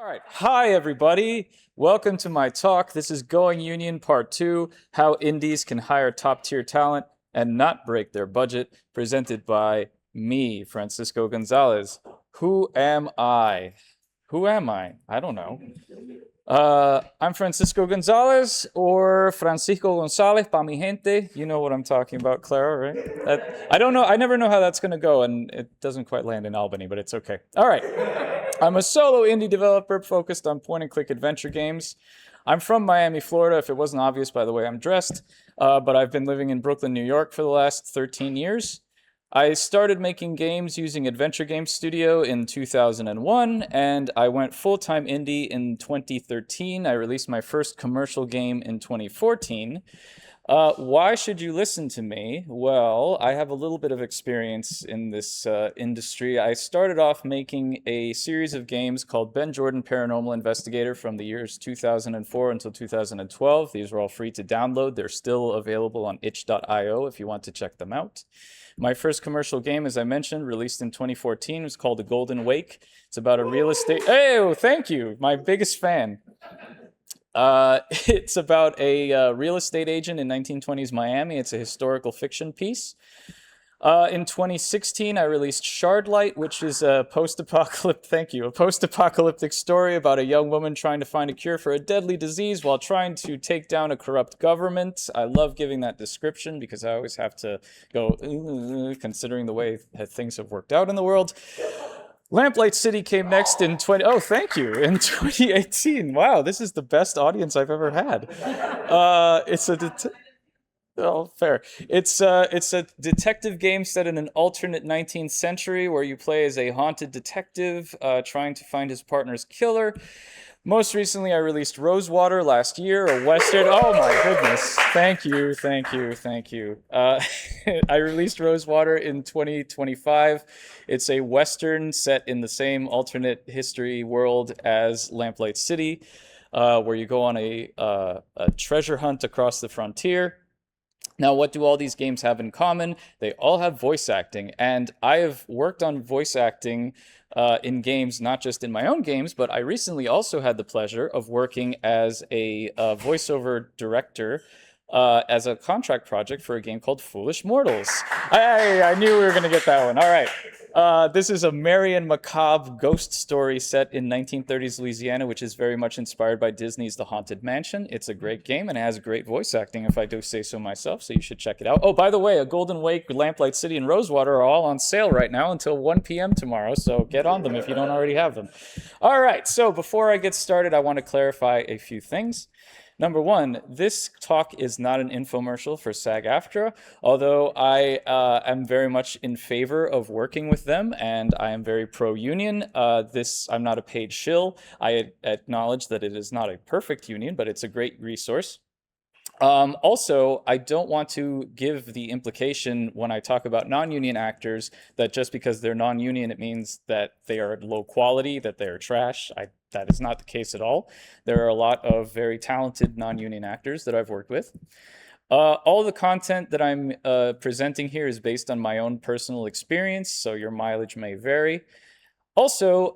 All right. Hi, everybody. Welcome to my talk. This is Going Union Part 2, How Indies Can Hire Top-Tier Talent and Not Break Their Budget, presented by me, Francisco González. Who am I? Who am I? I don't know. I'm Francisco González, or Francisco González pa mi gente. You know what I'm talking about, Clara, right? I don't know. I never know how that's going to go, and it doesn't quite land in Albany, but it's okay. All right. I'm a solo indie developer focused on point-and-click adventure games. I'm from Miami, Florida, if it wasn't obvious by the way I'm dressed, but I've been living in Brooklyn, New York for the last 13 years. I started making games using Adventure Game Studio in 2001, and I went full-time indie in 2013. I released my first commercial game in 2014. Why should you listen to me? Well, I have a little bit of experience in this industry. I started off making a series of games called Ben Jordan Paranormal Investigator from the years 2004 until 2012. These were all free to download. They're still available on itch.io if you want to check them out. My first commercial game, as I mentioned, released in 2014, was called The Golden Wake. It's about a real estate... Oh, thank you! My biggest fan. It's about a real estate agent in 1920s Miami. It's a historical fiction piece. In 2016, I released Shardlight, which is a post-apocalyptic story about a young woman trying to find a cure for a deadly disease while trying to take down a corrupt government. I love giving that description because I always have to go, considering the way that things have worked out in the world. Lamplight City came next in 2018. Wow, this is the best audience I've ever had. It's a detective game set in an alternate 19th century where you play as a haunted detective trying to find his partner's killer. Most recently, I released Rosewater last year, a Western... Oh my goodness. Thank you. I released Rosewater in 2025. It's a Western set in the same alternate history world as Lamplight City, where you go on a treasure hunt across the frontier. Now, what do all these games have in common? They all have voice acting, and I have worked on voice acting in games, not just in my own games, but I recently also had the pleasure of working as a voiceover director as a contract project for a game called Foolish Mortals. I knew we were going to get that one. All right. This is a merry and macabre ghost story set in 1930s Louisiana, which is very much inspired by Disney's The Haunted Mansion. It's a great game and it has great voice acting, if I do say so myself, so you should check it out. Oh, by the way, A Golden Wake, Lamplight City, and Rosewater are all on sale right now until 1 p.m. tomorrow, so get on them if you don't already have them. All right, so before I get started, I want to clarify a few things. Number one, this talk is not an infomercial for SAG-AFTRA, although I am very much in favor of working with them, and I am very pro-union. I'm not a paid shill. I acknowledge that it is not a perfect union, but it's a great resource. Also, I don't want to give the implication when I talk about non-union actors that just because they're non-union, it means that they are low quality, that they're trash. That is not the case at all. There are a lot of very talented non-union actors that I've worked with. All the content that I'm presenting here is based on my own personal experience, so your mileage may vary. Also,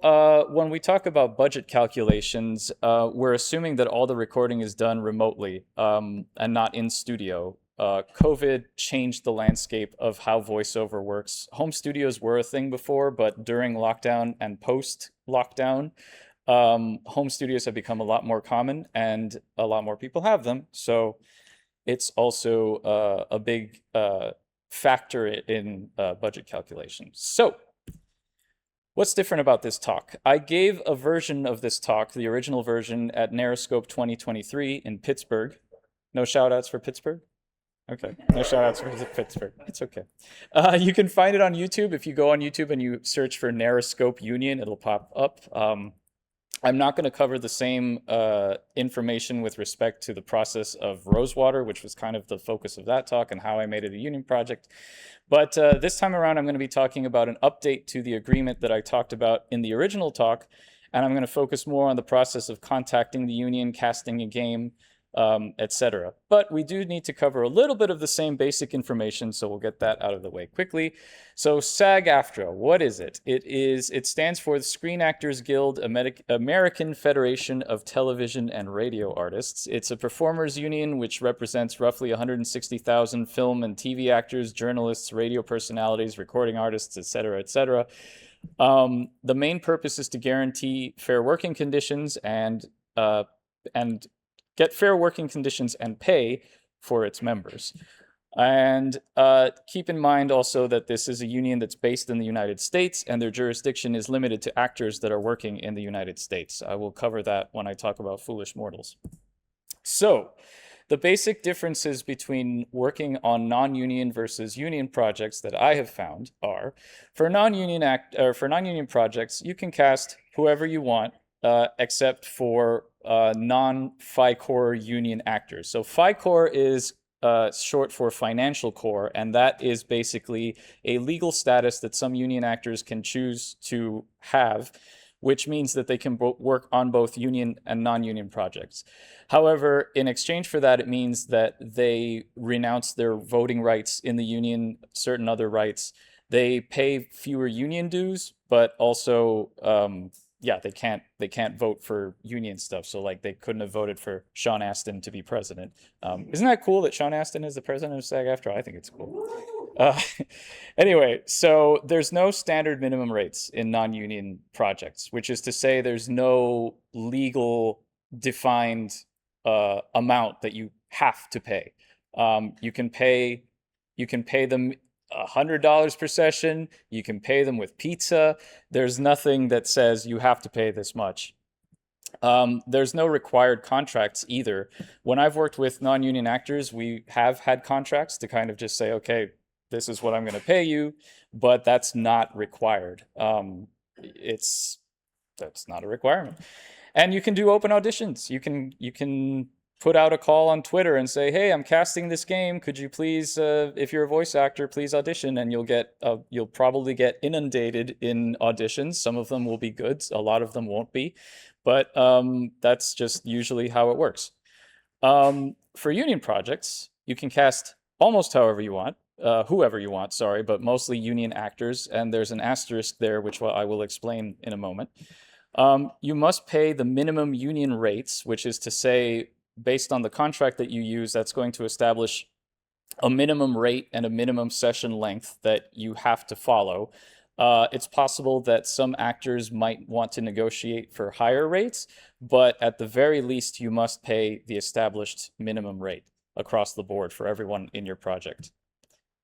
when we talk about budget calculations, we're assuming that all the recording is done remotely and not in studio. COVID changed the landscape of how voiceover works. Home studios were a thing before, but during lockdown and post-lockdown, home studios have become a lot more common and a lot more people have them. So it's also a big factor in budget calculations. So what's different about this talk? I gave a version of this talk, the original version, at NarraScope 2023 in Pittsburgh. No shout outs for Pittsburgh? Okay, no shout outs for Pittsburgh. It's okay. You can find it on YouTube. If you go on YouTube and you search for NarraScope Union, it'll pop up. I'm not going to cover the same information with respect to the process of Rosewater, which was kind of the focus of that talk and how I made it a union project. But this time around, I'm going to be talking about an update to the agreement that I talked about in the original talk, and I'm going to focus more on the process of contacting the union, casting a game, etc. But we do need to cover a little bit of the same basic information, so we'll get that out of the way quickly. So SAG-AFTRA, what is it? It stands for the Screen Actors Guild, American Federation of Television and Radio Artists. It's a performers union which represents roughly 160,000 film and TV actors, journalists, radio personalities, recording artists, etc., etc. The main purpose is to guarantee fair working conditions and get fair working conditions and pay for its members. And keep in mind also that this is a union that's based in the United States, and their jurisdiction is limited to actors that are working in the United States. I will cover that when I talk about Foolish Mortals. So, the basic differences between working on non-union versus union projects that I have found are, for non-union projects, you can cast whoever you want, except for non-FICOR union actors. So FICOR is short for financial core, and that is basically a legal status that some union actors can choose to have, which means that they can work on both union and non-union projects. However, in exchange for that, it means that they renounce their voting rights in the union, certain other rights. They pay fewer union dues, but also they can't vote for union stuff. So like they couldn't have voted for Sean Astin to be president. Isn't that cool that Sean Astin is the president of SAG-AFTRA? I think it's cool. Anyway, so there's no standard minimum rates in non-union projects, which is to say there's no legal defined amount that you have to pay. You can pay them $100 per session. You can pay them with pizza. There's nothing that says you have to pay this much. There's no required contracts either. When I've worked with non-union actors, we have had contracts to kind of just say, okay, this is what I'm going to pay you, but that's not required. That's not a requirement. And you can do open auditions. You can put out a call on Twitter and say, hey, I'm casting this game. Could you please, if you're a voice actor, please audition, and you'll probably get inundated in auditions. Some of them will be good. A lot of them won't be, but that's just usually how it works. For union projects, you can cast almost however you want, whoever you want, sorry, but mostly union actors. And there's an asterisk there, which I will explain in a moment. You must pay the minimum union rates, which is to say, based on the contract that you use, that's going to establish a minimum rate and a minimum session length that you have to follow. It's possible that some actors might want to negotiate for higher rates, but at the very least, you must pay the established minimum rate across the board for everyone in your project.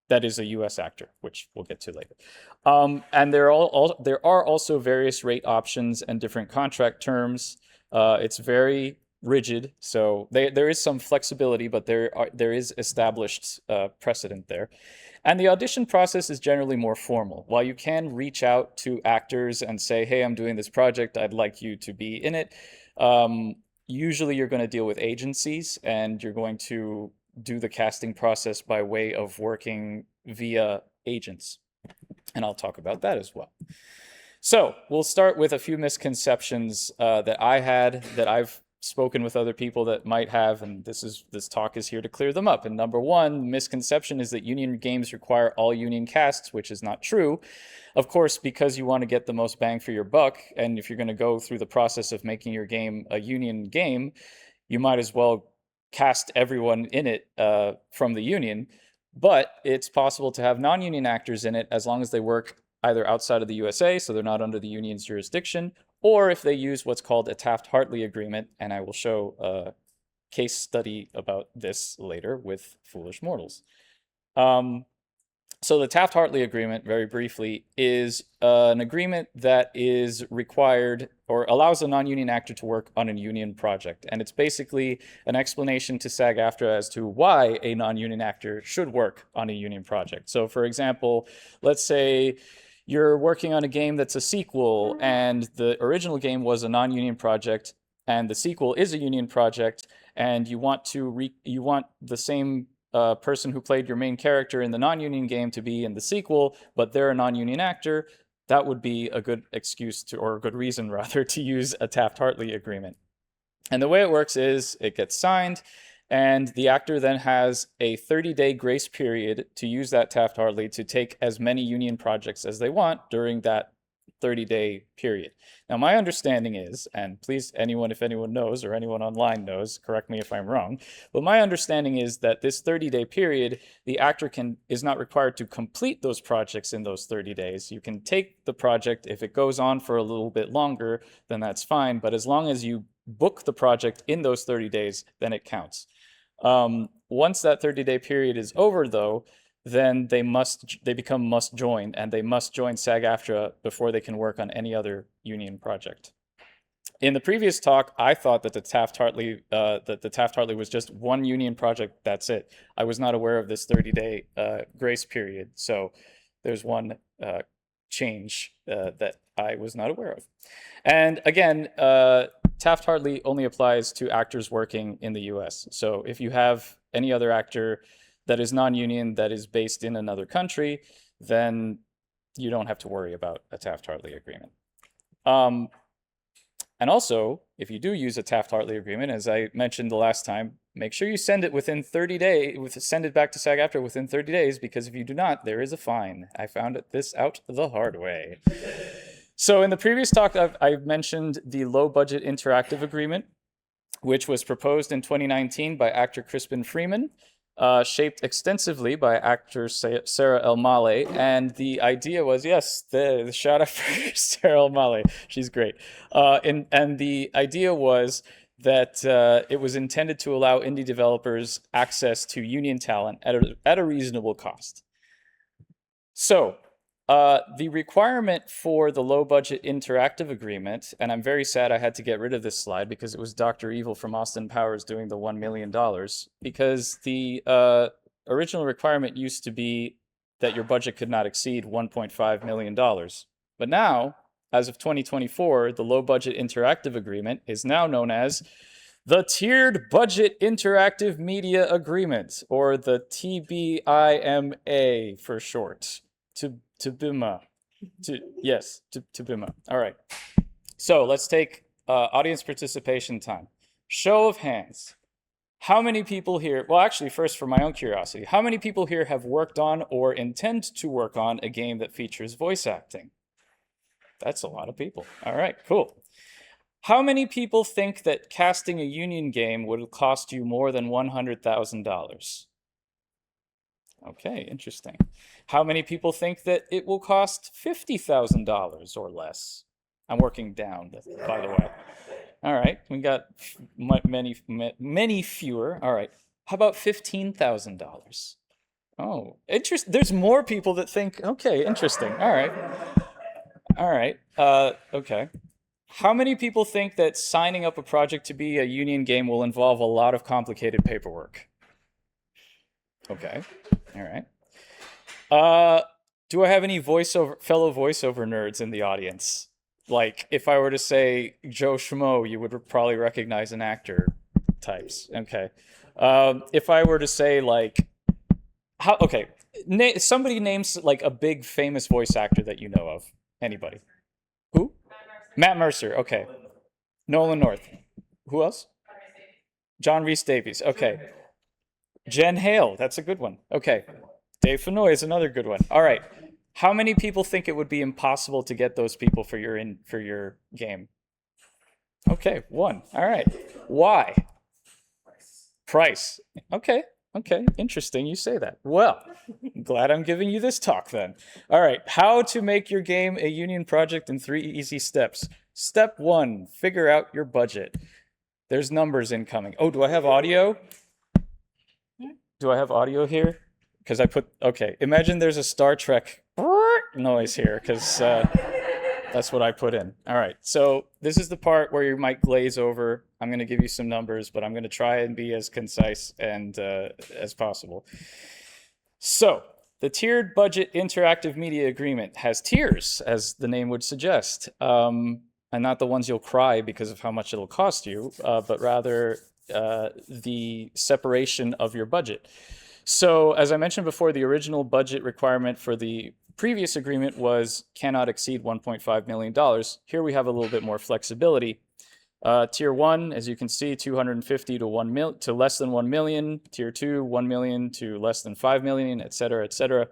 That is a US actor, which we'll get to later. And there are also various rate options and different contract terms. It's very rigid, so there is some flexibility, but there is established precedent there. And the audition process is generally more formal. While you can reach out to actors and say, hey, I'm doing this project, I'd like you to be in it, usually you're going to deal with agencies, and you're going to do the casting process by way of working via agents. And I'll talk about that as well. So we'll start with a few misconceptions that I had, that I've spoken with other people that might have, and this talk is here to clear them up. And number one misconception is that union games require all union casts, which is not true. Of course, because you want to get the most bang for your buck, and if you're going to go through the process of making your game a union game, you might as well cast everyone in it from the union. But it's possible to have non-union actors in it as long as they work either outside of the USA, so they're not under the union's jurisdiction, or if they use what's called a Taft-Hartley agreement, and I will show a case study about this later with Foolish Mortals. So the Taft-Hartley agreement, very briefly, is an agreement that is required or allows a non-union actor to work on a union project. And it's basically an explanation to SAG-AFTRA as to why a non-union actor should work on a union project. So for example, let's say you're working on a game that's a sequel, and the original game was a non-union project, and the sequel is a union project, and you want the same person who played your main character in the non-union game to be in the sequel, but they're a non-union actor. That would be a good excuse to, or a good reason rather, to use a Taft-Hartley agreement. And the way it works is it gets signed, and the actor then has a 30-day grace period to use that Taft-Hartley to take as many union projects as they want during that 30-day period. Now, my understanding is, and please, if anyone knows or anyone online knows, correct me if I'm wrong, but my understanding is that this 30-day period, the actor is not required to complete those projects in those 30 days. You can take the project. If it goes on for a little bit longer, then that's fine. But as long as you book the project in those 30 days, then it counts. Once that 30-day period is over, though, then they become must join, and they must join SAG-AFTRA before they can work on any other union project. In the previous talk, I thought that the Taft-Hartley was just one union project. That's it. I was not aware of this 30-day grace period, so there's one change that I was not aware of. And again, Taft-Hartley only applies to actors working in the US. So if you have any other actor that is non-union, that is based in another country, then you don't have to worry about a Taft-Hartley agreement. And also, if you do use a Taft-Hartley agreement, as I mentioned the last time, make sure you send it within 30 days, send it back to SAG-AFTRA within 30 days, because if you do not, there is a fine. I found this out the hard way. So in the previous talk, I've mentioned the low-budget interactive agreement, which was proposed in 2019 by actor Crispin Freeman, shaped extensively by actor Sarah El Male, and the idea was, yes, the shout out for Sarah El Male, she's great. And the idea was that it was intended to allow indie developers access to union talent at a reasonable cost. So the requirement for the low-budget interactive agreement, and I'm very sad I had to get rid of this slide because it was Dr. Evil from Austin Powers doing the $1 million, because the original requirement used to be that your budget could not exceed $1.5 million. But now, as of 2024, the low-budget interactive agreement is now known as the Tiered Budget Interactive Media Agreement, or the TBIMA for short. TBIMA. TBIMA. All right. So let's take audience participation time. Show of hands. How many people here, well, actually, first, for my own curiosity, how many people here have worked on or intend to work on a game that features voice acting? That's a lot of people. All right, cool. How many people think that casting a union game would cost you more than $100,000? Okay, interesting. How many people think that it will cost $50,000 or less? I'm working down, by the way. All right, we got many fewer. All right, how about $15,000? Oh, interesting. There's more people that think, okay, interesting. All right, okay. How many people think that signing up a project to be a union game will involve a lot of complicated paperwork? Okay, all right. Do I have any fellow voiceover nerds in the audience? Like, if I were to say Joe Schmo, you would probably recognize an actor types. Okay. If I were to say, like, somebody names, like, a big famous voice actor that you know of. Anybody? Who? Matt Mercer. Okay. Nolan North. Who else? John Rhys Davies. Okay. Jen Hale. That's a good one. Okay. Dave Fennoy is another good one. All right. How many people think it would be impossible to get those people for your game? Okay, one. All right. Why? Price. Okay. Interesting you say that. Well, I'm glad I'm giving you this talk then. All right. How to make your game a union project in 3 easy steps. Step 1, figure out your budget. There's numbers incoming. Oh, do I have audio? Do I have audio here? Because okay, imagine there's a Star Trek noise here, because that's what I put in. All right, so this is the part where you might glaze over. I'm going to give you some numbers, but I'm going to try and be as concise and as possible. So the Tiered Budget Interactive Media Agreement has tiers, as the name would suggest, and not the ones you'll cry because of how much it'll cost you, but rather the separation of your budget. So as I mentioned before, the original budget requirement for the previous agreement was cannot exceed $1.5 million. Here we have a little bit more flexibility. Tier 1, as you can see, 250 to less than 1 million. Tier 2, 1 million to less than 5 million, et cetera, et cetera.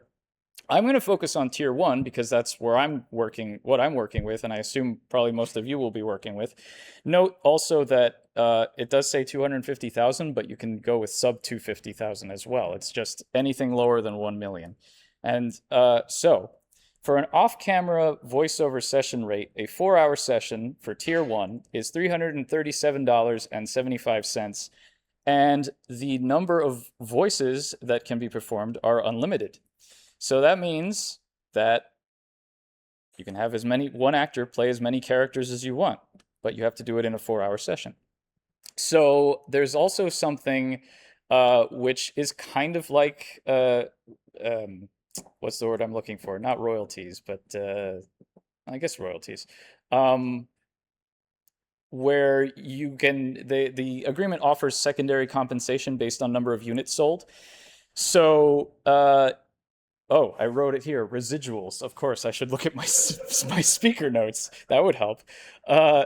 I'm going to focus on Tier 1 because that's where what I'm working with, and I assume probably most of you will be working with. Note also that it does say 250,000, but you can go with sub 250,000 as well. It's just anything lower than 1 million. And so for an off-camera voiceover session rate, a 4-hour session for Tier 1 is $337.75, and the number of voices that can be performed are unlimited. So that means that you can have one actor play as many characters as you want, but you have to do it in a 4-hour session. So there's also something which is kind of like what's the word I'm looking for? Not royalties, but I guess royalties. Where you can, the agreement offers secondary compensation based on number of units sold. So, oh, I wrote it here, residuals. Of course, I should look at my speaker notes. That would help.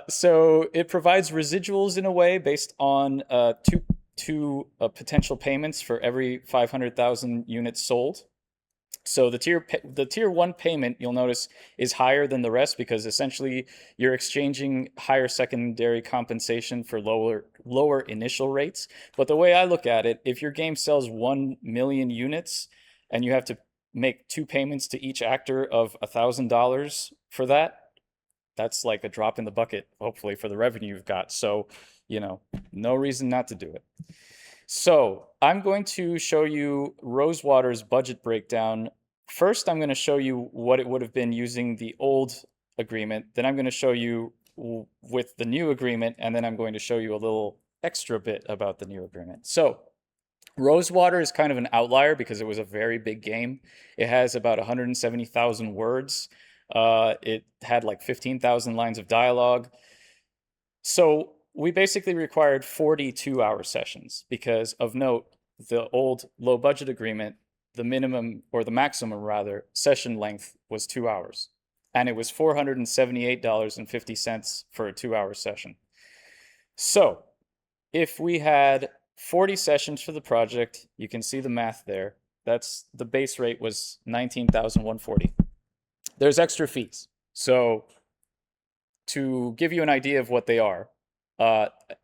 So it provides residuals in a way based on two potential payments for every 500,000 units sold. So the tier 1 payment, you'll notice, is higher than the rest because essentially you're exchanging higher secondary compensation for lower initial rates. But the way I look at it, if your game sells 1 million units and you have to make 2 payments to each actor of $1,000 for that, that's like a drop in the bucket, hopefully, for the revenue you've got. So, no reason not to do it. So I'm going to show you Rosewater's budget breakdown. First, I'm going to show you what it would have been using the old agreement. Then I'm going to show you with the new agreement, and then I'm going to show you a little extra bit about the new agreement. So Rosewater is kind of an outlier because it was a very big game. It has about 170,000 words. It had like 15,000 lines of dialogue. So we basically required 42-hour sessions because, of note, the old low-budget agreement, the minimum, or the maximum rather, session length was 2 hours. And it was $478.50 for a 2-hour session. So if we had 40 sessions for the project, you can see the math there. The base rate was $19,140. There's extra fees. So to give you an idea of what they are,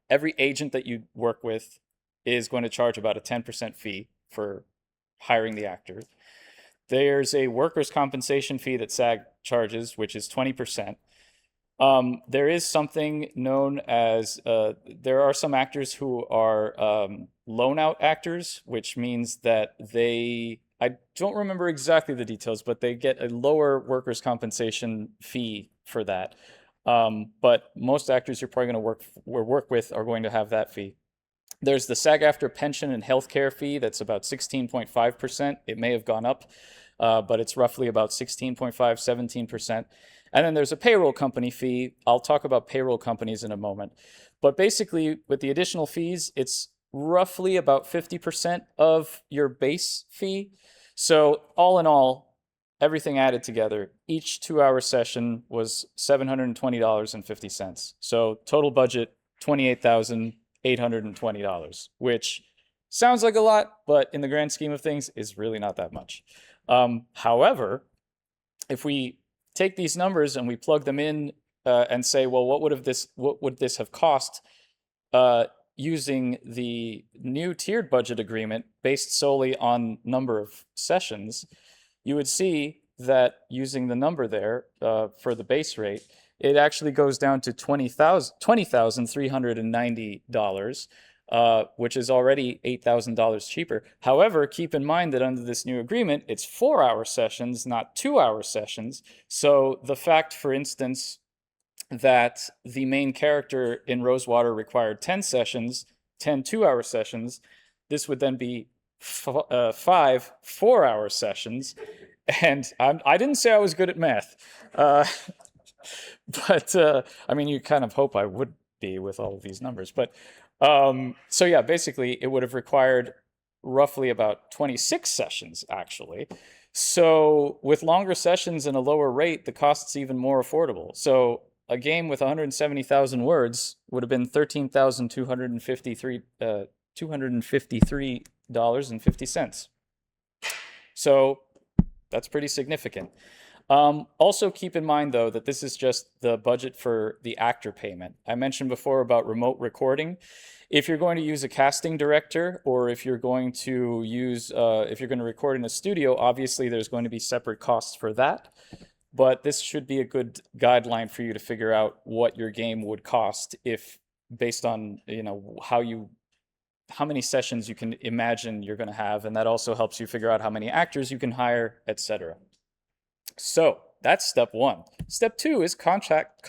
every agent that you work with is going to charge about a 10% fee for hiring the actor. There's a workers' compensation fee that SAG charges, which is 20%. There is something known as, there are some actors who are loan-out actors, which means that I don't remember exactly the details, but they get a lower workers' compensation fee for that. But most actors you're probably going to work with are going to have that fee. There's the SAG-AFTRA pension and healthcare fee that's about 16.5%. It may have gone up, but it's roughly about 16.5, 17%. And then there's a payroll company fee. I'll talk about payroll companies in a moment. But basically, with the additional fees, it's roughly about 50% of your base fee. So all in all, everything added together, each 2-hour session was $720.50. So total budget, $28,820, which sounds like a lot, but in the grand scheme of things is really not that much. However, if we take these numbers and we plug them in and say, well, what would this have cost using the new tiered budget agreement based solely on number of sessions, you would see that using the number there for the base rate, it actually goes down to $20,390, which is already $8,000 cheaper. However, keep in mind that under this new agreement, it's 4-hour sessions, not 2-hour sessions. So the fact, for instance, that the main character in Rosewater required 10 sessions, 10 2-hour sessions, this would then be 5 4-hour sessions. And I didn't say I was good at math, but I mean, you kind of hope I would be with all of these numbers. But so yeah, basically, it would have required roughly about 26 sessions, actually. So with longer sessions and a lower rate, the cost's even more affordable. So a game with 170,000 words would have been $13,253.50. So that's pretty significant. Also keep in mind, though, that this is just the budget for the actor payment. I mentioned before about remote recording. If you're going to use a casting director, or if you're going to use, if you're going to record in a studio, obviously there's going to be separate costs for that. But this should be a good guideline for you to figure out what your game would cost if, based on, you know, how many sessions you can imagine you're going to have, and that also helps you figure out how many actors you can hire, etc. So that's step one. Step two is contact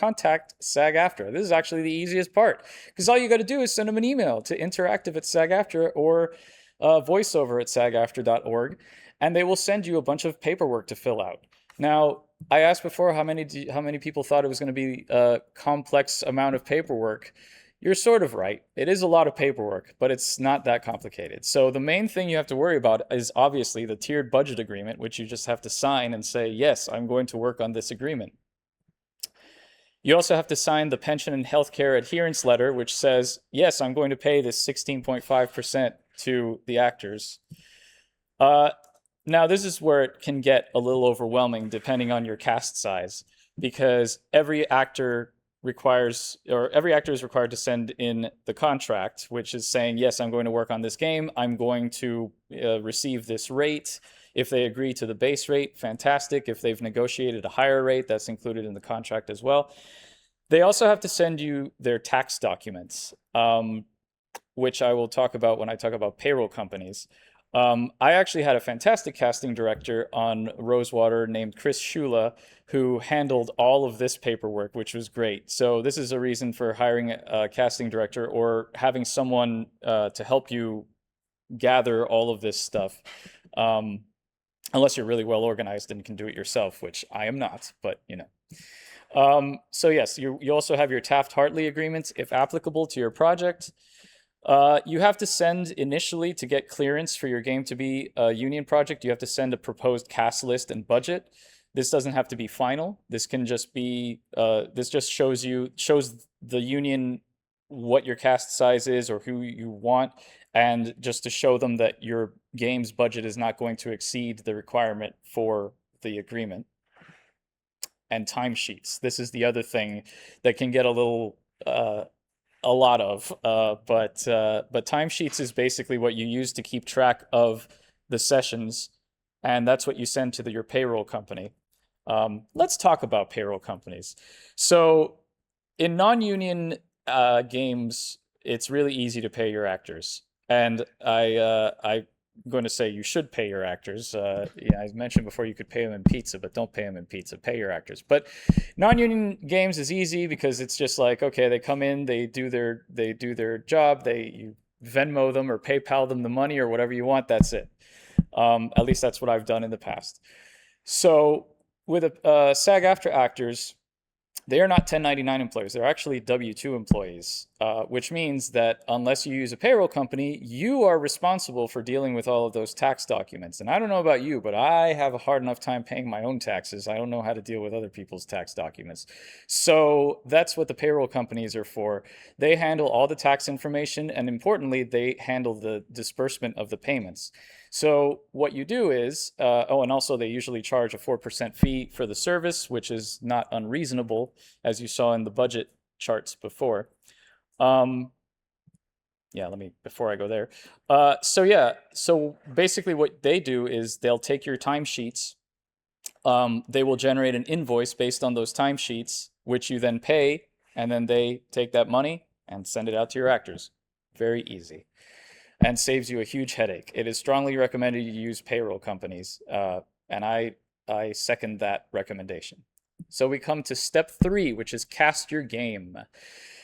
SAG-AFTRA. This is actually the easiest part, because all you got to do is send them an email to interactive@SAG-AFTRA or voiceover@sagaftra.org, and they will send you a bunch of paperwork to fill out. Now, I asked before how many people thought it was going to be a complex amount of paperwork. You're sort of right. It is a lot of paperwork, but it's not that complicated. So the main thing you have to worry about is obviously the tiered budget agreement, which you just have to sign and say, yes, I'm going to work on this agreement. You also have to sign the pension and healthcare adherence letter, which says, yes, I'm going to pay this 16.5% to the actors. Now, this is where it can get a little overwhelming depending on your cast size, because every actor is required to send in the contract, which is saying, yes, I'm going to work on this game. I'm going to receive this rate. If they agree to the base rate, fantastic. If they've negotiated a higher rate, that's included in the contract as well. They also have to send you their tax documents, which I will talk about when I talk about payroll companies. I actually had a fantastic casting director on Rosewater named Chris Shula, who handled all of this paperwork, which was great. So this is a reason for hiring a casting director or having someone to help you gather all of this stuff. Unless you're really well organized and can do it yourself, which I am not, but you know. So yes, you also have your Taft-Hartley agreements, if applicable to your project. You have to send initially, to get clearance for your game to be a union project, you have to send a proposed cast list and budget. This doesn't have to be final. This can just be, this just shows the union what your cast size is or who you want, and just to show them that your game's budget is not going to exceed the requirement for the agreement. And timesheets. This is the other thing that can get a lot of, but timesheets is basically what you use to keep track of the sessions, and that's what you send to your payroll company. Let's talk about payroll companies. So in non-union games, it's really easy to pay your actors, and I'm going to say you should pay your actors. Yeah, I mentioned before you could pay them in pizza, but don't pay them in pizza. Pay your actors. But non-union games is easy because it's just like, okay, they come in, they do their job, you Venmo them or PayPal them the money or whatever you want. That's it. At least that's what I've done in the past. So with SAG-AFTRA actors, they are not 1099 employees. They're actually W-2 employees, which means that unless you use a payroll company, you are responsible for dealing with all of those tax documents. And I don't know about you, but I have a hard enough time paying my own taxes. I don't know how to deal with other people's tax documents. So that's what the payroll companies are for. They handle all the tax information, and importantly, they handle the disbursement of the payments. So what you do is, and also they usually charge a 4% fee for the service, which is not unreasonable, as you saw in the budget charts before. Yeah, before I go there. So basically what they do is they'll take your timesheets. They will generate an invoice based on those timesheets, which you then pay, and then they take that money and send it out to your actors. Very easy. And saves you a huge headache. It is strongly recommended you use payroll companies, and I second that recommendation. So we come to step 3, which is cast your game.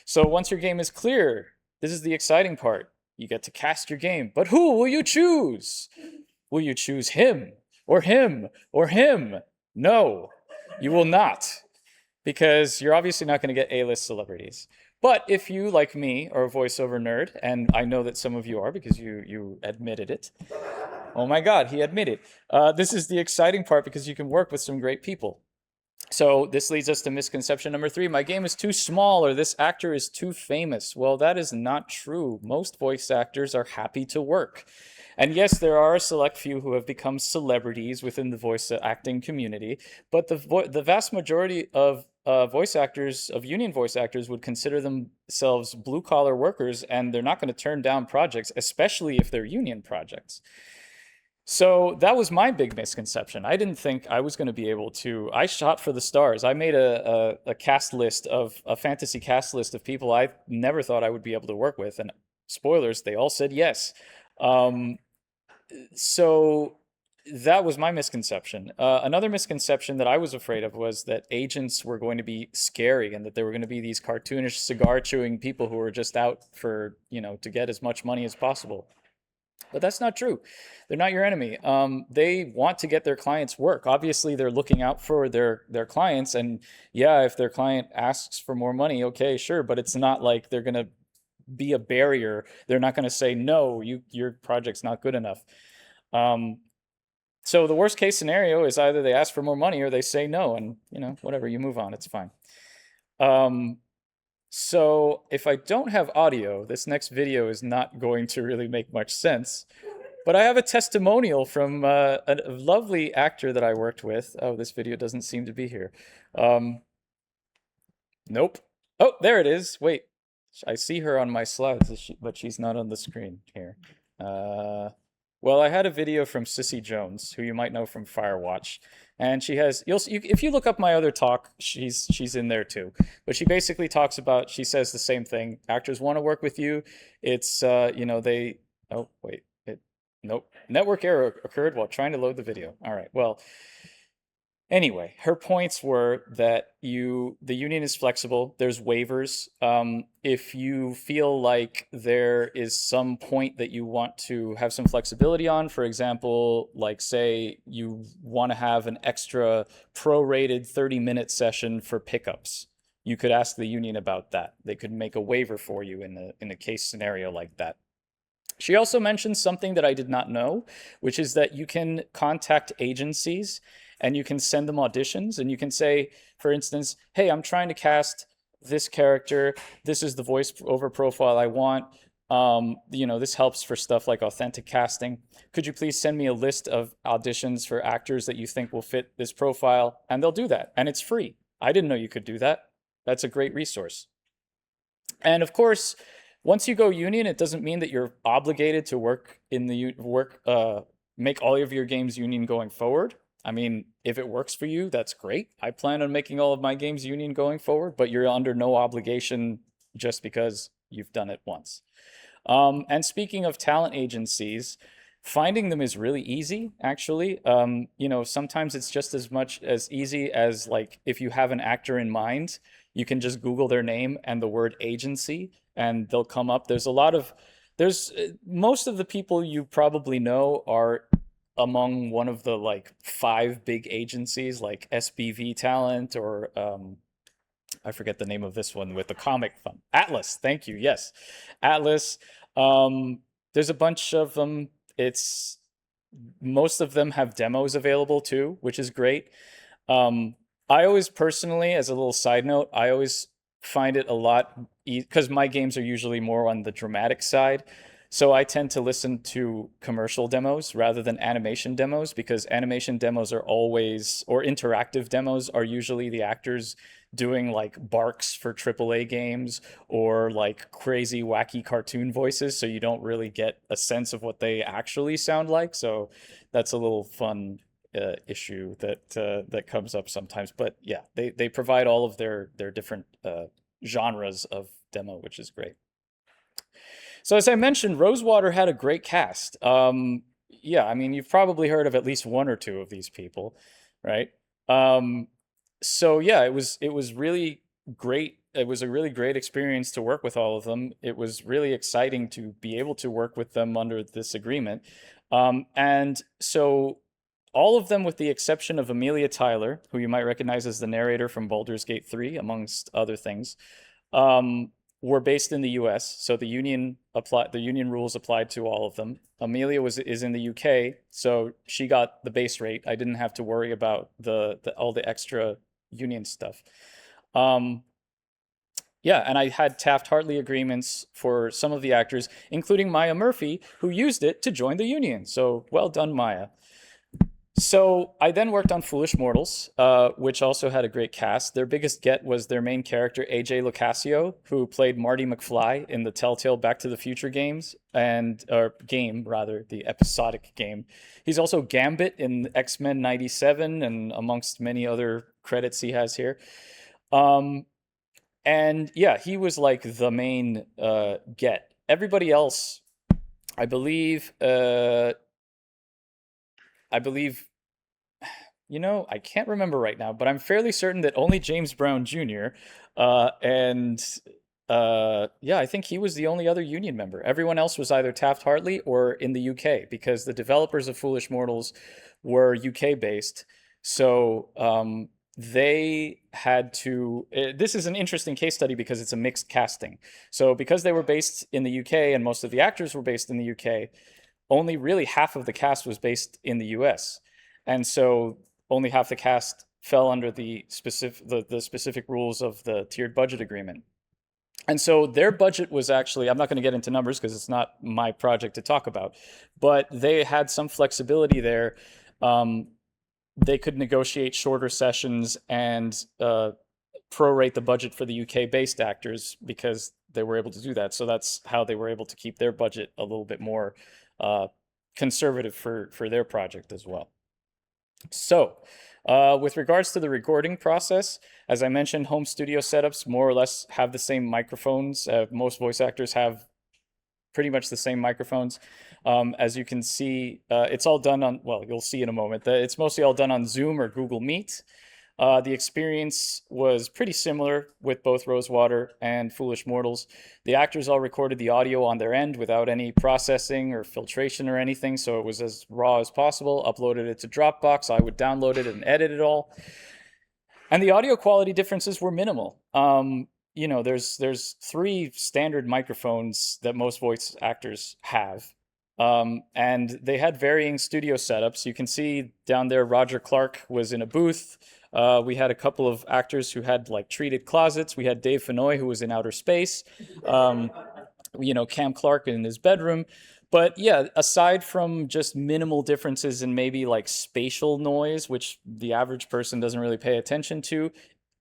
So once your game is clear, this is the exciting part. You get to cast your game, but who will you choose? Will you choose him or him or him? No, you will not, because you're obviously not going to get A-list celebrities. But if you, like me, are a voiceover nerd, and I know that some of you are because you admitted it. Oh my God, he admitted. This is the exciting part because you can work with some great people. So this leads us to misconception number 3. My game is too small or this actor is too famous. Well, that is not true. Most voice actors are happy to work. And yes, there are a select few who have become celebrities within the voice acting community, but the vast majority of voice actors, of union voice actors, would consider themselves blue collar workers, and they're not going to turn down projects, especially if they're union projects. So that was my big misconception. I didn't think I was going to be able to. I shot for the stars. I made a cast list of a fantasy cast list of people I never thought I would be able to work with, and spoilers, they all said yes. Um, so that was my misconception. Another misconception that I was afraid of was that agents were going to be scary and that they were going to be these cartoonish cigar chewing people who were just out for, to get as much money as possible. But that's not true. They're not your enemy. They want to get their clients work. Obviously, they're looking out for their clients. And yeah, if their client asks for more money, okay, sure. But it's not like they're going to be a barrier. They're not going to say, no, your project's not good enough. So the worst case scenario is either they ask for more money or they say no. And, whatever, you move on. It's fine. So if I don't have audio, this next video is not going to really make much sense. But I have a testimonial from a lovely actor that I worked with. Oh, this video doesn't seem to be here. Nope. Oh, there it is. Wait, I see her on my slides, but she's not on the screen here. Well, I had a video from Sissy Jones, who you might know from Firewatch, and she has. If you look up my other talk, she's in there too. But she basically talks about. She says the same thing. Actors want to work with you. It's they. Oh wait, nope. Network error occurred while trying to load the video. All right. Well. Anyway, her points were that the union is flexible. There's waivers. If you feel like there is some point that you want to have some flexibility on, for example, like say you want to have an extra prorated 30-minute session for pickups, you could ask the union about that. They could make a waiver for you in a case scenario like that. She also mentioned something that I did not know, which is that you can contact agencies and you can send them auditions and you can say, for instance, hey, I'm trying to cast this character. This is the voice over profile I want. This helps for stuff like authentic casting. Could you please send me a list of auditions for actors that you think will fit this profile? And they'll do that. And it's free. I didn't know you could do that. That's a great resource. And of course, once you go union, it doesn't mean that you're obligated to work in the make all of your games union going forward. I mean, if it works for you, that's great. I plan on making all of my games union going forward, but you're under no obligation just because you've done it once. And speaking of talent agencies, finding them is really easy, actually. Sometimes it's just as much as easy as like if you have an actor in mind, you can just Google their name and the word agency, and they'll come up. Most of the people you probably know are among one of the like 5 big agencies like SBV Talent or I forget the name of this one with the comic fund. Atlas, thank you. Yes, Atlas. There's a bunch of them. Most of them have demos available too, which is great. I always personally, as a little side note, I always find it a lot because my games are usually more on the dramatic side. So I tend to listen to commercial demos rather than animation demos because animation demos are always, or interactive demos are usually the actors doing like barks for AAA games or like crazy wacky cartoon voices. So you don't really get a sense of what they actually sound like. So that's a little fun issue that comes up sometimes. But yeah, they provide all of their different genres of demo, which is great. So as I mentioned, Rosewater had a great cast. Yeah, I mean, you've probably heard of at least one or two of these people, right? So yeah, it was really great. It was a really great experience to work with all of them. It was really exciting to be able to work with them under this agreement. And so all of them, with the exception of Amelia Tyler, who you might recognize as the narrator from Baldur's Gate 3, amongst other things, were based in the US. So the union rules applied to all of them. Amelia is in the UK, so she got the base rate. I didn't have to worry about all the extra union stuff. Yeah, and I had Taft-Hartley agreements for some of the actors, including Maya Murphy, who used it to join the union. So well done, Maya. So I then worked on Foolish Mortals, which also had a great cast. Their biggest get was their main character, AJ Locascio, who played Marty McFly in the Telltale Back to the Future games, or game, rather, the episodic game. He's also Gambit in X-Men 97 and amongst many other credits he has here. And yeah, he was like the main get. Everybody else, I believe, I can't remember right now, but I'm fairly certain that only James Brown Jr. And yeah, I think he was the only other union member. Everyone else was either Taft-Hartley or in the UK, because the developers of Foolish Mortals were UK based. So they had to. This is an interesting case study because it's a mixed casting. So because they were based in the UK and most of the actors were based in the UK, only really half of the cast was based in the US. And so only half the cast fell under the specific rules of the tiered budget agreement. And so their budget was actually, I'm not going to get into numbers because it's not my project to talk about, but they had some flexibility there. They could negotiate shorter sessions and prorate the budget for the UK based actors because they were able to do that. So that's how they were able to keep their budget a little bit more conservative for their project as well. So with regards to the recording process, as I mentioned, home studio setups more or less have the same microphones. Most voice actors have pretty much the same microphones. As you can see, it's all done on, well, you'll see in a moment, it's mostly all done on Zoom or Google Meet. The experience was pretty similar with both Rosewater and Foolish Mortals. The actors all recorded the audio on their end without any processing or filtration or anything, so it was as raw as possible. Uploaded it to Dropbox. I would download it and edit it all. And the audio quality differences were minimal. There's 3 standard microphones that most voice actors have. And they had varying studio setups. You can see down there, Roger Clark was in a booth. We had a couple of actors who had like treated closets. We had Dave Fennoy, who was in outer space. Cam Clark in his bedroom. But yeah, aside from just minimal differences in maybe like spatial noise, which the average person doesn't really pay attention to,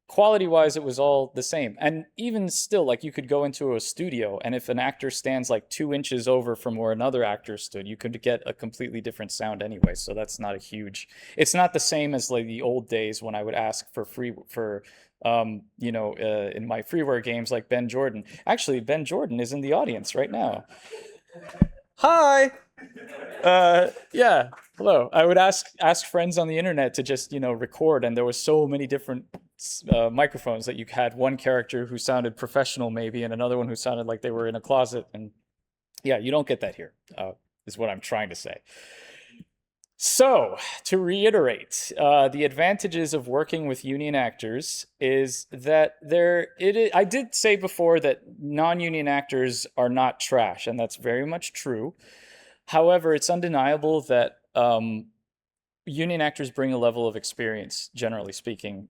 quality-wise, it was all the same. And even still, like you could go into a studio, and if an actor stands like 2 inches over from where another actor stood, you could get a completely different sound anyway. So that's not a huge. It's not the same as like the old days when I would ask for in my freeware games like Ben Jordan. Actually, Ben Jordan is in the audience right now. Hi. Yeah. Hello. I would ask friends on the internet to just record, and there was so many different microphones that you had one character who sounded professional maybe, and another one who sounded like they were in a closet. And yeah, you don't get that here. Is what I'm trying to say. So to reiterate, the advantages of working with union actors is that I did say before that non-union actors are not trash, and that's very much true. However, it's undeniable that union actors bring a level of experience, generally speaking,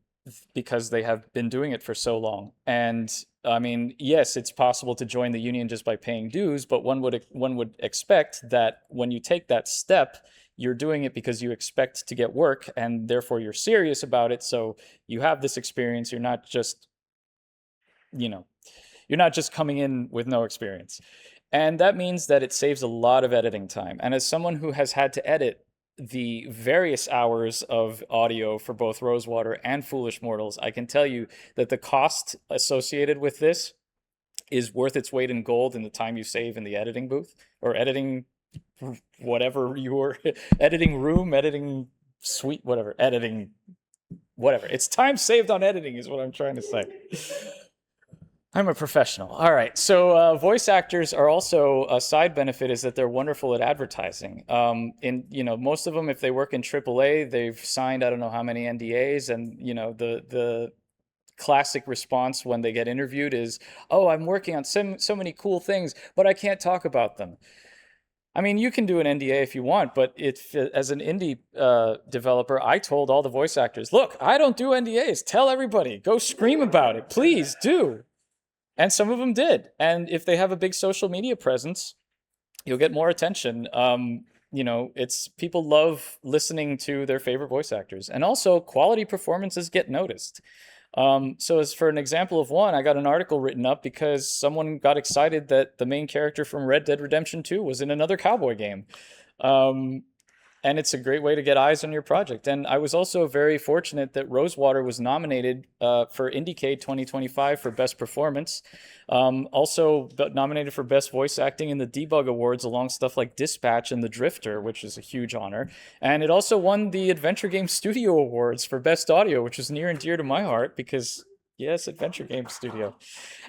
because they have been doing it for so long. And I mean, yes, it's possible to join the union just by paying dues, but one would expect that when you take that step, you're doing it because you expect to get work, and therefore you're serious about it. So you have this experience. You're not just coming in with no experience. And that means that it saves a lot of editing time. And as someone who has had to edit the various hours of audio for both Rosewater and Foolish Mortals, I can tell you that the cost associated with this is worth its weight in gold in the time you save in the editing booth, or editing whatever your editing room, editing suite, whatever, editing, whatever. It's time saved on editing is what I'm trying to say. I'm a professional. All right. So voice actors are also, a side benefit is that they're wonderful at advertising. Most of them, if they work in AAA, they've signed I don't know how many NDAs, and the classic response when they get interviewed is, "Oh, I'm working on so many cool things, but I can't talk about them." I mean, you can do an NDA if you want, but as an indie developer, I told all the voice actors, look, I don't do NDAs. Tell everybody. Go scream about it. Please do. And some of them did. And if they have a big social media presence, you'll get more attention. You know, it's people love listening to their favorite voice actors. And also, quality performances get noticed. So as for an example of one, I got an article written up because someone got excited that the main character from Red Dead Redemption 2 was in another cowboy game. And it's a great way to get eyes on your project. And I was also very fortunate that Rosewater was nominated for IndieCade 2025 for Best Performance. Also nominated for Best Voice Acting in the Debug Awards along stuff like Dispatch and The Drifter, which is a huge honor. And it also won the Adventure Game Studio Awards for Best Audio, which is near and dear to my heart because, yes, Adventure Game Studio.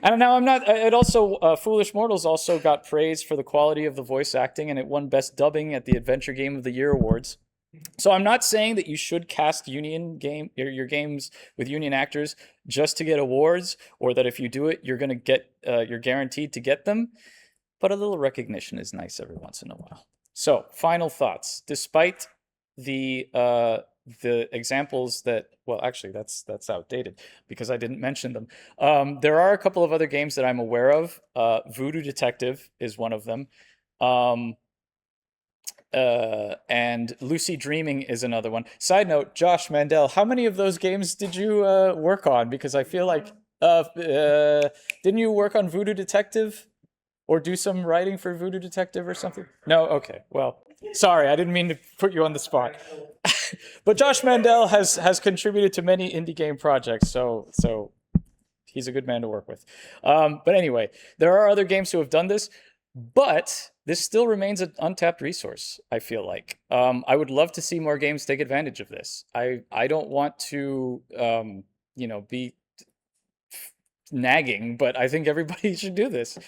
And now I'm not, it also, Foolish Mortals also got praise for the quality of the voice acting, and it won Best Dubbing at the Adventure Game of the Year Awards. So I'm not saying that you should cast your games with union actors just to get awards, or that if you do it, you're going to get, you're guaranteed to get them. But a little recognition is nice every once in a while. So final thoughts. Despite the examples that, well, actually that's outdated because I didn't mention them. There are a couple of other games that I'm aware of. Voodoo Detective is one of them. And Lucy Dreaming is another one. Side note, Josh Mandel, how many of those games did you work on? Because I feel like, didn't you work on Voodoo Detective? Or do some writing for Voodoo Detective or something? No? Okay, well, sorry, I didn't mean to put you on the spot. But Josh Mandel has contributed to many indie game projects, so he's a good man to work with. But anyway, there are other games who have done this, but this still remains an untapped resource, I feel like. I would love to see more games take advantage of this. I don't want to, be nagging, but I think everybody should do this.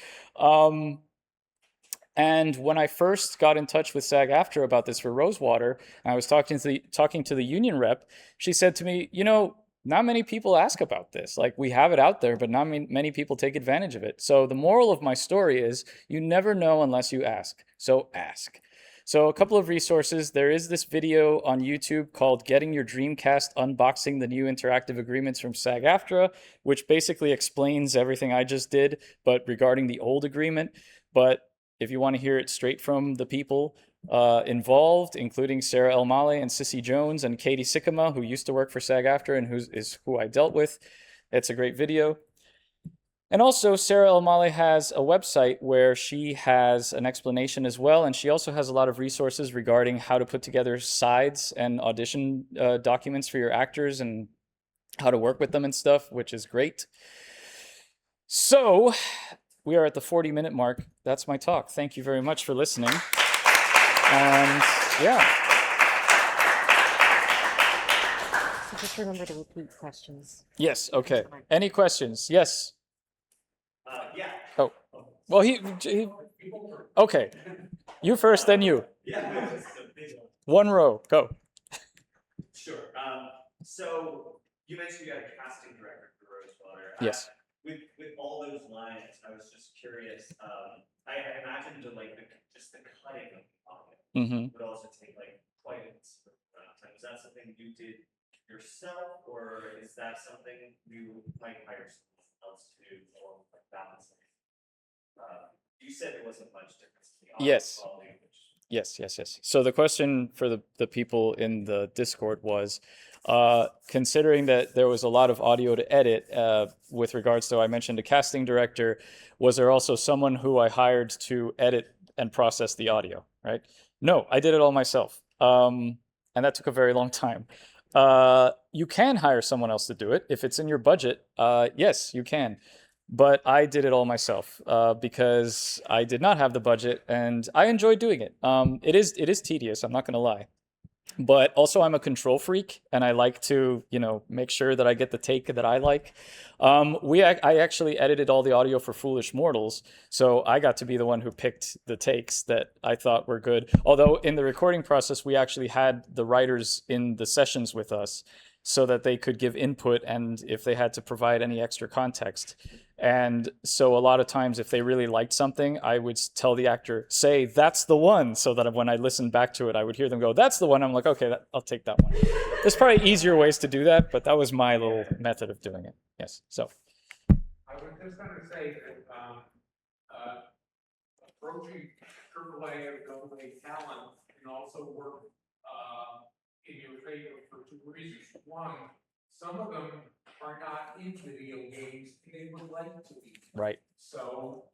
And when I first got in touch with SAG-AFTRA about this for Rosewater, and I was talking to the union rep, she said to me, not many people ask about this. Like, we have it out there, but not many people take advantage of it. So the moral of my story is you never know unless you ask. So ask. So a couple of resources. There is this video on YouTube called Getting Your Dreamcast Unboxing the New Interactive Agreements from SAG-AFTRA, which basically explains everything I just did, but regarding the old agreement. But if you want to hear it straight from the people involved, including Sarah Elmale and Sissy Jones and Katie Sikkema, who used to work for SAG-AFTRA and who I dealt with, it's a great video. And also, Sarah Elmale has a website where she has an explanation as well, and she also has a lot of resources regarding how to put together sides and audition documents for your actors and how to work with them and stuff, which is great. So, we are at the 40-minute mark. That's my talk. Thank you very much for listening. And, yeah. So just remember to repeat questions. Yes, okay. Any questions? Yes. Yeah. Oh, well, he okay. You first, then you. Yeah. One row, go. Sure. So you mentioned you got a casting director for Rosewater. Yes. With all those lines, I was just curious. I imagine just the cutting of the audio would also take quite a amount of time. Is that something you did yourself, or is that something you might hire someone else to do, or balance? You said there wasn't much difference in the audio quality, Yes. So the question for the people in the Discord was, considering that there was a lot of audio to edit with regards to, I mentioned a casting director, was there also someone who I hired to edit and process the audio, right? No, I did it all myself. And that took a very long time. You can hire someone else to do it. If it's in your budget, yes, you can. But I did it all myself because I did not have the budget, and I enjoyed doing it. It is tedious, I'm not going to lie. But also I'm a control freak, and I like to, make sure that I get the take that I like. I actually edited all the audio for Foolish Mortals, so I got to be the one who picked the takes that I thought were good. Although in the recording process, we actually had the writers in the sessions with us so that they could give input and if they had to provide any extra context. And so a lot of times if they really liked something, I would tell the actor, say, that's the one, so that when I listened back to it, I would hear them go, that's the one. I'm like, okay, I'll take that one. There's probably easier ways to do that, but that was my little method of doing it. Yes, so. I was just going to say that approaching AAA or AA talent can also work in your favor for two reasons. One, some of them are not into video games and they would like to be. Right. So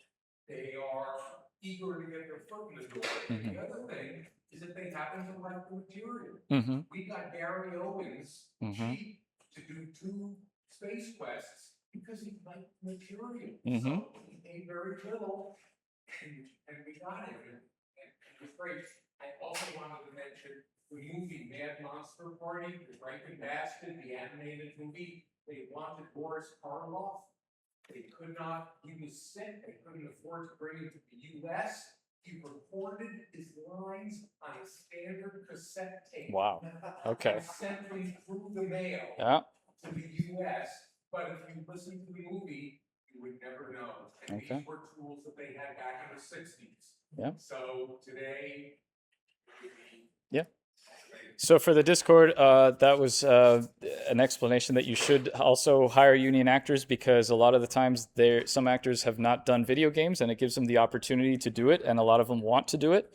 they are eager to get their foot in the door. Mm-hmm. The other thing is that they happen to like the material. Mm-hmm. We got Gary Owens cheap to do 2 space quests because he liked material. So he paid very little and we got him and it was great. I also wanted to mention the movie Mad Monster Party, the Drunken Bastard, the animated movie. They wanted Boris Karloff. They could not, he was sick, they couldn't afford to bring him to the US. He recorded his lines on a standard cassette tape. Wow. Okay. And sent them through the mail to the US. But if you listen to the movie, you would never know. And these were tools that they had back in the 60s. Yeah. So today, yeah. So for the Discord, that was an explanation that you should also hire union actors, because a lot of the times some actors have not done video games and it gives them the opportunity to do it, and a lot of them want to do it.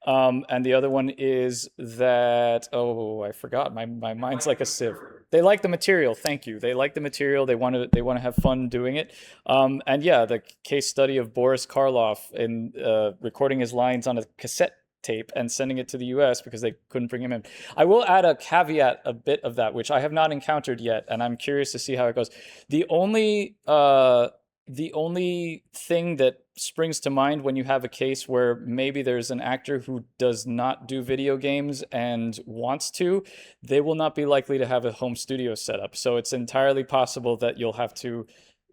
And the other one is that, I forgot, my mind's like a sieve. They like the material. Thank you. They like the material. They want to have fun doing it. And yeah, the case study of Boris Karloff in recording his lines on a cassette tape and sending it to the US because they couldn't bring him in. I will add a caveat, a bit of that, which I have not encountered yet, and I'm curious to see how it goes. The only thing that springs to mind when you have a case where maybe there's an actor who does not do video games and wants to, they will not be likely to have a home studio set up. So it's entirely possible that you'll have to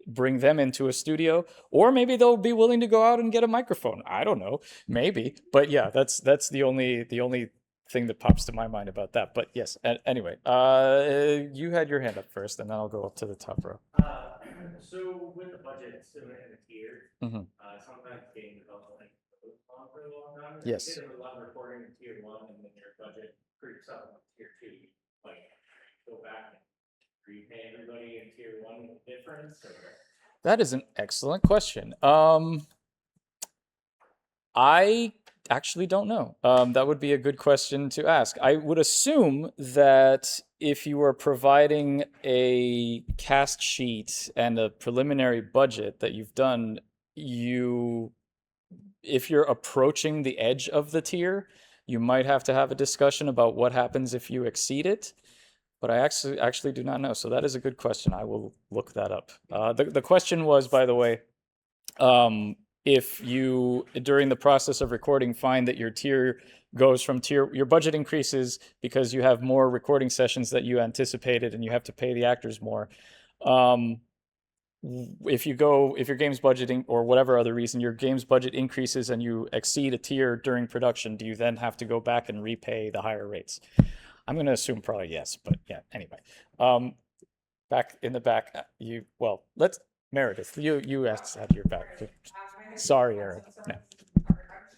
bring them into a studio, or maybe they'll be willing to go out and get a microphone. I don't know, maybe. But yeah, that's the only thing that pops to my mind about that. But yes, anyway, you had your hand up first, and then I'll go up to the top row. So with the budget still in the tier, sometimes game development goes on for a long time. Yes. You did a lot of recording in tier 1, and then your budget creeps up in tier 2. Like, go back and repay everybody in tier 1 difference, or? That is an excellent question. I actually don't know. That would be a good question to ask. I would assume that if you are providing a cast sheet and a preliminary budget that you've done, if you're approaching the edge of the tier, you might have to have a discussion about what happens if you exceed it. But I actually do not know. So that is a good question. I will look that up. The question was, by the way, if you, during the process of recording, find that your tier goes from your budget increases because you have more recording sessions that you anticipated and you have to pay the actors more. If your game's budgeting, or whatever other reason, your game's budget increases and you exceed a tier during production, do you then have to go back and repay the higher rates? I'm going to assume probably yes, but yeah, anyway. Back in the back, Meredith, you had your back. Sorry, Eric. No. I was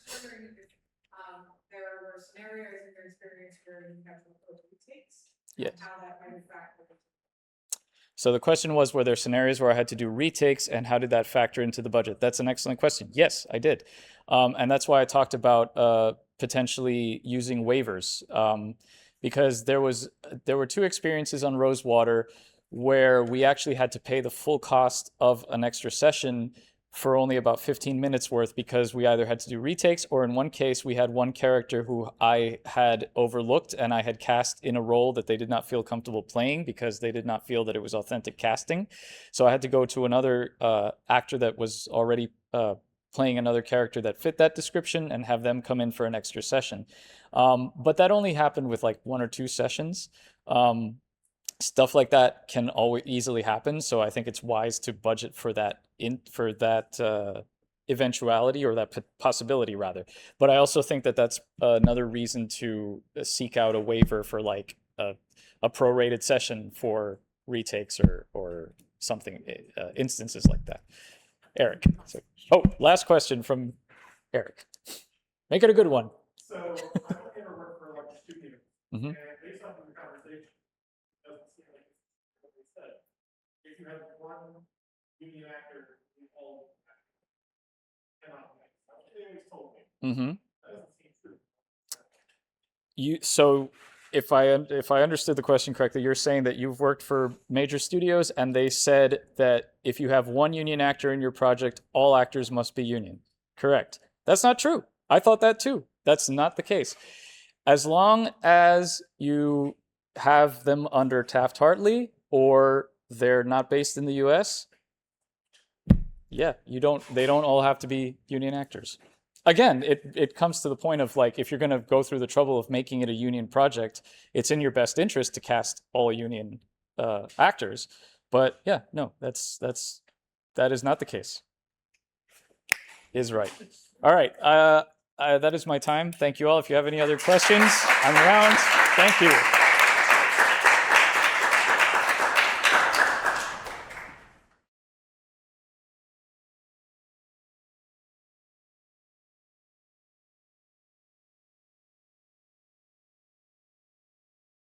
just wondering if there were scenarios in your experience where you have to look at retakes, Yes. how that might factor into. So the question was, were there scenarios where I had to do retakes, and how did that factor into the budget? That's an excellent question. Yes, I did. And that's why I talked about potentially using waivers. Because there were 2 experiences on Rosewater where we actually had to pay the full cost of an extra session for only about 15 minutes worth, because we either had to do retakes, or in one case we had one character who I had overlooked and I had cast in a role that they did not feel comfortable playing because they did not feel that it was authentic casting. So I had to go to another actor that was already playing another character that fit that description and have them come in for an extra session. But that only happened with like 1 or 2 sessions. Stuff like that can always easily happen. So I think it's wise to budget for that eventuality, or that possibility rather. But I also think that that's another reason to seek out a waiver for like a prorated session for retakes or something, instances like that. Eric. So, oh, last question from Eric. Make it a good one. So I don't ever work for like a studio, Mhm. and based off of the conversation, it doesn't seem like it's what they said. If you have one union actor, you all cannot make. That's what they always told me. Mm-hmm. That doesn't seem true. So if I understood the question correctly, you're saying that you've worked for major studios and they said that if you have one union actor in your project, all actors must be union. Correct. That's not true. I thought that too. That's not the case. As long as you have them under Taft-Hartley or they're not based in the US, yeah, they don't all have to be union actors. Again, it comes to the point of like, if you're going to go through the trouble of making it a union project, it's in your best interest to cast all union actors. But yeah, no, that is not the case. Is right. All right. That is my time. Thank you all. If you have any other questions, I'm around. Thank you.